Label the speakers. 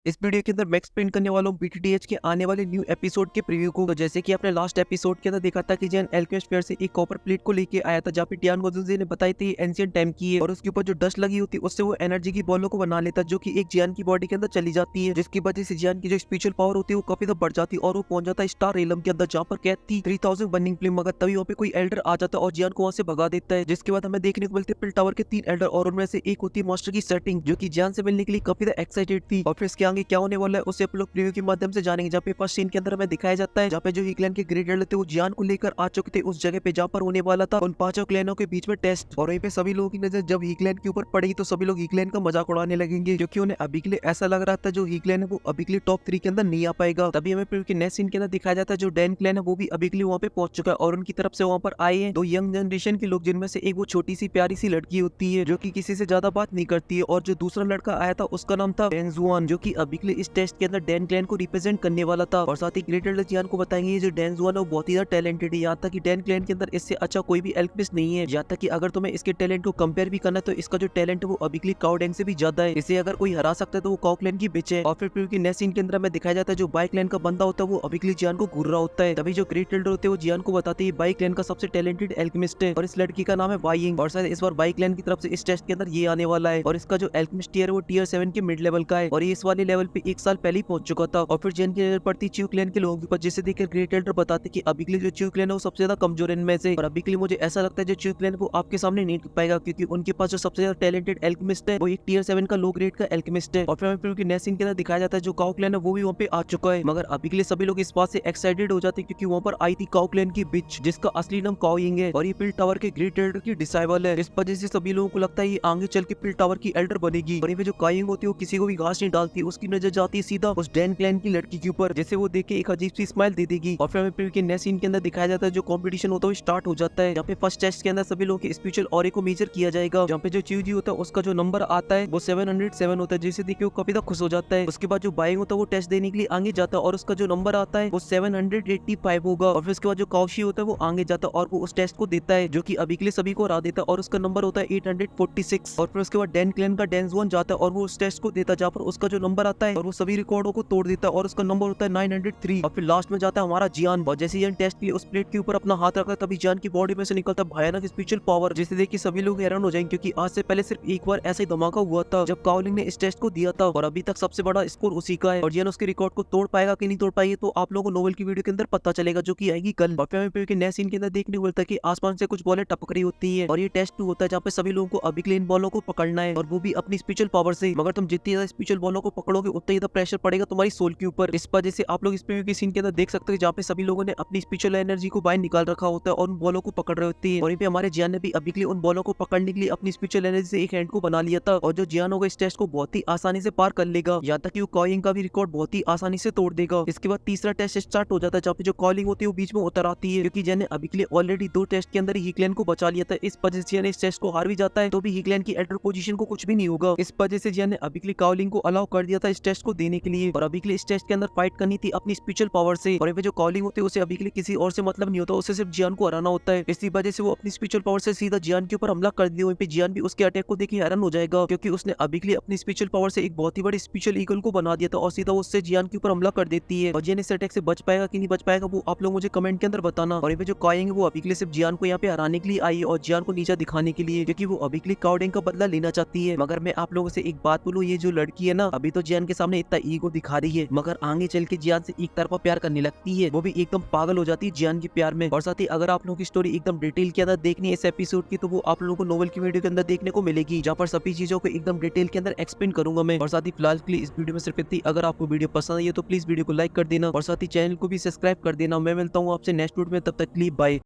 Speaker 1: इस वीडियो के अंदर मैं एक्सप्लेन करने वाला हूँ बीटीटीएच के आने वाले न्यू एपिसोड के प्रीव्यू को। तो जैसे कि आपने लास्ट एपिसोड के अंदर देखा था कि जैन एल्केमिस्ट फेयर से एक कॉपर प्लेट को लेके आया था, जहाँ पे टियान वजुनजी ने बताई थी एंशिएंट टाइम की है और उसके ऊपर जो डस्ट लगी होती है उससे वो एनर्जी की बॉलों को बना लेता है, जो कि एक जियान की बॉडी के अंदर चली जाती है, जिसकी वजह से जियान की जो स्पिरिचुअल पावर होती है वो काफी ज्यादा बढ़ जाती है और वो पहुंच जाता है स्टार रेलम के अंदर, जहाँ पर कैद थी 3000 बर्निंग फ्लेम। मगर तभी वहाँ पे कोई एल्डर आ जाता है और जियान को वहां से भगा देता है, जिसके बाद हमें देखने को मिलते हैं पिल टावर के 3 एल्डर और उनमें से एक होती है मास्टर की सेटिंग, जो कि जियान से मिलने के लिए काफी ज्यादा एक्साइटेड थी। और फिर इसके आगे क्या होने वाला है उसे आप लोग प्रीव्यू के माध्यम से जानेंगे, जहाँ पे फर्स्ट सीन के अंदर हमें दिखाया जाता है जहाँ पे जो ही क्लैन के ग्रेट एल्डर थे वो जियान को लेकर आ चुके थे उस जगह पे जहाँ पर होने वाला था उन पांचों क्लैनों के बीच में टेस्ट। और वहीं पे सभी लोगों की नजर जब ही क्लैन के ऊपर पड़ेगी तो सभी लोग ही क्लैन का मजाक उड़ाने लगेंगे, क्योंकि उन्हें अभी के लिए ऐसा लग रहा था जो ही क्लैन है वो अभी के लिए टॉप 3 के अंदर नहीं आ पाएगा। तभी हमें प्रीव्यू के नेक्स्ट सीन के अंदर दिखाया जाता है जो डैन क्लैन है वो भी अभी के लिए वहाँ पे पहुंच चुका है और उनकी तरफ से वहाँ पर आए हैं 2 यंग जनरेशन के लोग, जिनमें से एक वो छोटी सी प्यारी सी लड़की होती है जो कि किसी से ज्यादा बात नहीं करती है, और जो दूसरा लड़का आया था उसका नाम था डेंजुआन, जो कि अभी के लिए इस टेस्ट के अंदर डैन क्लैन को रिप्रेजेंट करने वाला था। और साथ ही ग्रेट एल्डर जियान को बताएंगे ये जो डेंजुआन है वो बहुत ही ज्यादा टैलेंटेड है, यहाँ तक कि डैन क्लैन के अंदर इससे अच्छा कोई भी एल्केमिस्ट नहीं है, यहाँ तक कि अगर तुम्हें इसके टैलेंट को कंपेयर भी करना है तो इसका जो टैलेंट है वो अभी के लिए काउ डैंग से भी ज्यादा है। इसे अगर कोई हरा सकता है तो वो काउ क्लैन की बिच है। और फिर प्रीव्यू के नेक्स्ट सीन के अंदर हमें दिखाया जाता है जो बाइक क्लैन का बंदा होता है वो अभी के लिए जियान को घूर रहा होता है। तभी जो ग्रेट एल्डर होते हैं वो जियान को बताते हैं बाइक क्लैन का सबसे टैलेंटेड एल्केमिस्ट है और इस लड़की का नाम है वाइंग, और शायद इस बार बाइक क्लैन की तरफ से इस टेस्ट के अंदर ये आने वाला है। और इसका जो एल्केमिस्ट टियर है वो टियर 7 के मिड लेवल का है और ये इस वाले लेवल पे 1 साल पहले ही पहुंच चुका था। और फिर जियान की नजर पड़ती च्यू क्लैन के लोगों के ऊपर, जिसे देखकर ग्रेट एल्डर बताते कि अभी के लिए जो च्यू क्लैन है वो सबसे ज्यादा कमजोर इनमें से, और अभी के लिए मुझे ऐसा लगता है जो च्यू क्लैन वो आपके सामने नहीं टिक पाएगा, क्योंकि उनके पास जो सबसे ज्यादा टैलेंटेड एल्केमिस्ट है वो एक टियर 7 का लो ग्रेड का एल्केमिस्ट है। और फिर हमें फिर नेक्स्ट सीन के अंदर दिखाया जाता है जो काउ क्लैन है वो भी वहाँ पे आ चुका है, मगर अभी के लिए सभी लोग इस बात से एक्साइटेड हो जाते हैं क्योंकि वहाँ पर आई थी काउ क्लैन की बिच, जिसका असली नाम काउयिंग है और ये पिल टावर के ग्रेट एल्डर की डिसाइबल है। इस वजह से सभी लोगों को लगता है ये आगे चल के पिल टावर की एल्डर बनेगी। और ये जो काउयिंग होती है वो किसी को भी घास नहीं डालती, उसकी नजर जाती है सीधा उस डैन क्लैन की लड़की के ऊपर, जैसे वो देख के एक अजीब सी स्माइल दे देगी। और फिर हमें प्रीव्यू के नेक्स्ट सीन के अंदर दिखाया जाता है जो कंपटीशन होता है वो स्टार्ट हो जाता है, जहाँ पे फर्स्ट टेस्ट के अंदर सभी लोगों के स्पिरिचुअल ऑरे को मेजर किया जाएगा, जहाँ पे जो च्यूजी होता है उसका जो नंबर आता है वो 707 होता है, जिसे देख के वो काफी खुश हो जाता है। उसके बाद जो बाइंग होता है वो टेस्ट देने के लिए आगे जाता है और उसका जो नंबर आता है वो 785 होगा। और फिर उसके बाद जो काउशी होता है वो आगे जाता है और वो उस टेस्ट को देता है जो कि अभी के लिए सभी को हरा देता है और उसका नंबर होता है 846। और फिर उसके बाद डैन क्लैन का डेंजुआन जाता है और वो उस टेस्ट को देता है जहाँ पर उसका जो नंबर आता है और वो सभी रिकॉर्डों को तोड़ देता है और उसका नंबर होता है 903। और फिर लास्ट में जाता है हमारा जियान, जैसे जियान टेस्ट के लिए उस प्लेट के ऊपर अपना हाथ रखा तभी जियान की बॉडी में से निकलता भयानक स्पिरिचुअल पावर, जिसे देख के सभी लोग हैरान हो जाएंगे, क्योंकि आज से पहले सिर्फ एक बार ऐसा ही धमाका हुआ था जब काउलिंग ने इस टेस्ट को दिया था और अभी तक सबसे बड़ा स्कोर उसी का है। और जियान उसके रिकॉर्ड को तोड़ पाएगा कि नहीं तोड़ पाएगी तो आप लोगों को नोवेल की वीडियो के अंदर पता चलेगा, जो कि आएगी कल। और फिर के नेक्स्ट सीन के अंदर देखने को मिलता है कि आसमान से कुछ बॉलें टपक रही होती है और ये टेस्ट 2 होता है जहाँ पे सभी लोगों को अभी के लिए इन बॉलों को पकड़ना है और वो भी अपनी स्पिरिचुअल पावर से। मगर तुम जितनी ज्यादा स्पिरिचुअल बॉलों को पकड़ोगे उतना ज्यादा प्रेशर पड़ेगा तुम्हारी सोल के ऊपर। इस वजह से आप लोग इस प्रीव्यू के सीन के अंदर देख सकते हैं जहाँ पे सभी लोगों ने अपनी स्पिरिचुअल एनर्जी को बाहर निकाल रखा होता है और उन बॉलों को पकड़ रहे होते हैं। और पे हमारे जियान ने भी अभी के लिए उन बॉलों को पकड़ने के लिए अपनी स्पिरिचुअल एनर्जी से एक हैंड को बना लिया था और जो जियान होगा इस टेस्ट को बहुत ही आसानी से पार कर लेगा, यहाँ तक कि वो कॉलिंग का भी रिकॉर्ड बहुत ही आसानी से तोड़ देगा। इसके बाद तीसरा टेस्ट स्टार्ट हो जाता है जहाँ पे जो कॉलिंग होती है वो बीच में उतर आती है, क्योंकि जियान ने अभी के लिए ऑलरेडी 2 टेस्ट के अंदर ही क्लैन को बचा लिया था। इस वजह से जियान इस टेस्ट को हार भी जाता है तो भी ही क्लैन की एल्डर पोजीशन को कुछ भी नहीं होगा। इस वजह से जियान ने अभी के लिए कॉलिंग को अलाउ कर दिया था इस टेस्ट को देने के लिए और अभी के लिए इस टेस्ट के अंदर फाइट करनी थी अपनी स्पिरिचुअल पावर से। और जो कॉलिंग होती है उसे अभी के लिए किसी और से मतलब नहीं होता, उसे सिर्फ जियान को हराना होता है। इसी वजह से वो अपनी स्पिरिचुअल पावर से सीधा जियान के ऊपर हमला कर दिया। वहीं पे जियान भी उसके अटैक को देख हैरान हो जाएगा, क्योंकि उसने अभी के लिए अपनी स्पिरिचुअल पावर से एक बहुत ही बड़ी स्पिरिचुअल ईगल को बना दिया था और सीधा उससे जियान के ऊपर हमला कर देती है। और जियान इस अटैक से बच पाएगा कि नहीं बच पाएगा वो आप लोग मुझे कमेंट के अंदर बताना। और जो कॉइंग है वो अभी के लिए सिर्फ जियान को यहाँ पे हराने के लिए आई है और जियान को नीचा दिखाने के लिए, क्योंकि वो अभी के लिए काउडेंग का बदला लेना चाहती है। मगर मैं आप लोगों से एक बात बोलूं, ये जो लड़की है ना अभी तो जियान के सामने इतना ईगो दिखा रही है, मगर आगे चल के जियान से एक तरफा प्यार करने लगती है, वो भी एकदम पागल हो जाती है जियान के प्यार में। और साथ ही अगर आप लोगों की स्टोरी एकदम डिटेल के अंदर देखनी है इस एपिसोड की तो वो आप लोगों को नोवेल की वीडियो के अंदर देखने को मिलेगी, जहाँ पर सभी चीजों को एकदम डिटेल के अंदर एक्सप्लेन करूंगा मैं। और साथ ही फिलहाल के लिए इस वीडियो में सिर्फ इतनी। अगर आपको वीडियो पसंद आई है तो प्लीज वीडियो को लाइक कर देना और साथ ही चैनल को भी सब्सक्राइब कर देना। मैं मिलता हूँ आपसे नेक्स्ट वीडियो में, तब तक के लिए बाय।